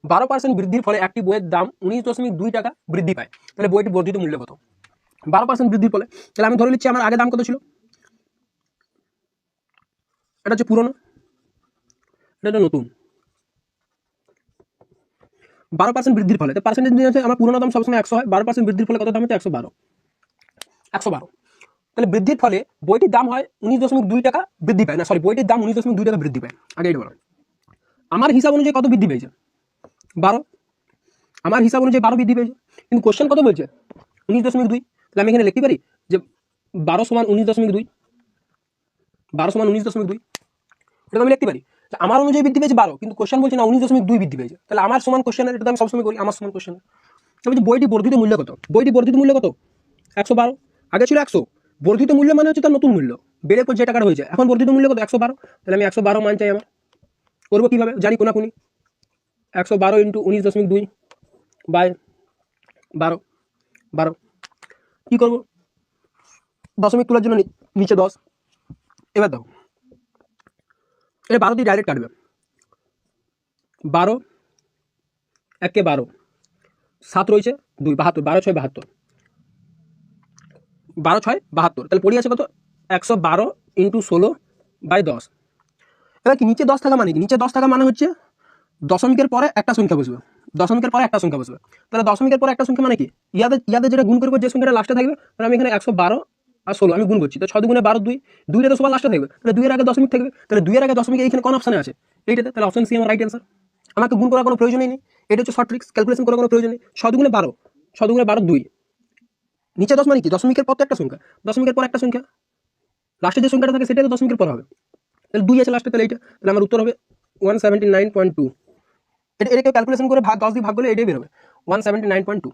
12% বৃদ্ধির ফলে একটি বইয়ের দাম 19.2 টাকা বৃদ্ধি পায়, তাহলে বইটি বর্ধিত মূল্য কত? 12% বৃদ্ধির ফলে, তাহলে আমি ধরে নিচ্ছি আমার আগে দাম কত ছিল, এটা হচ্ছে পুরনো, এটা নতুন। 12% বৃদ্ধির ফলে, তো পার্সেন্টেজ দিয়ে আছে আমার পুরনো দাম সবসময় 100 হয়, 12% বৃদ্ধির ফলে কত দাম হচ্ছে 112। তাহলে বৃদ্ধির ফলে বইটির দাম হয় 19.2 টাকা বৃদ্ধি পায়, না সরি, বইটির দাম 19.2 টাকা বৃদ্ধি পায়। আগে এটা বলো, আমার হিসাব অনুযায়ী কত বৃদ্ধি পেয়েছে? 12। আমার হিসাব অনুযায়ী 12 বৃদ্ধি পেয়েছে, কিন্তু কোশ্চেন কত বলছে? 19.2। তাহলে আমি এখানে লিখতে পারি যে 12 সমান 19.2, 12 সমান 19.2, এটা আমি লিখতে পারি। আমার অনুযায়ী বৃদ্ধি পেয়েছে 12, কিন্তু কোশ্চেন বলছে না 19.2 বৃদ্ধি পেয়েছে, তাহলে আমার সমান কোশ্চেনের, এটা আমি সবসময় করি আমার সমান কোশ্চেনের। তবে বইটি বর্ধিত মূল্য কত? বইটি বর্ধিত মূল্য কত? 112। আগে ছিল 100। বর্ধিত মূল্য মানে হচ্ছে তার নতুন মূল্য, বেড়ে পর যে টাকাটা হয়েছে, এখন বর্ধিত মূল্য কত? 112। তাহলে আমি 112 মান চাই আমার। করবো কিভাবে? জানি কোনাকুনি, 112 ইন্টু 19.2 বাই 12। কি করবো? দশমিক তোলার জন্য নিচে 10। এবার দাও, এটা 12 দিয়ে ডাইরেক্ট কাটবে। 12 একে 12, 7 রয়েছে 2, 72, 12 6 72, 12 6 72, তাহলে পড়ে আছে কত? 112 ইন্টু 16 বাই 10। এবার কি নিচে 10 থাকা মানে কি? নিচে 10 থাকা মানে হচ্ছে দশমিকের পরে একটা সংখ্যা বসবে, দশমিকের পরে একটা সংখ্যা বসবে। তাহলে দশমিকের পরে একটা সংখ্যা মানে কি? ইয়াদের যেটা গুণ করবো, যে সংখ্যাটা লাস্টে থাকবে, তাহলে আমি এখানে 112 আর 16 আমি গুণ করছি, তো 6 দুগুণে 12, 2, 2টা তো সবার লাস্টে থাকবে, তাহলে 2 এর আগে দশমিক থাকবে, তাহলে 2 এর আগে দশমিক এইখানে কোন অপশনে আছে? এইটাতে, তাহলে অপশন সি আমার রাইট অ্যান্সার। আমাকে গুণ করার কোনো প্রয়োজনই নেই, এটা হচ্ছে শর্ট ট্রিক্স, ক্যালকুলেশন করার কোনো প্রয়োজন নেই। 6 দুগুণে 12, 6 দুগুণে 12, 2, নিচে 10 মানে কি? দশমিকের পর তো একটা সংখ্যা, দশমিকের পর একটা সংখ্যা, লাস্টে যে সংখ্যাটা থাকে সেটা তো দশমিকের পর হবে, তাহলে 2 আছে লাস্টে, তাহলে এইটা, তাহলে আমার উত্তর হবে 179.2। এটা কেউ ক্যালকুলেশন করে 10 দিয়ে ভাগ করলে এটাই বেরোবে 179.2।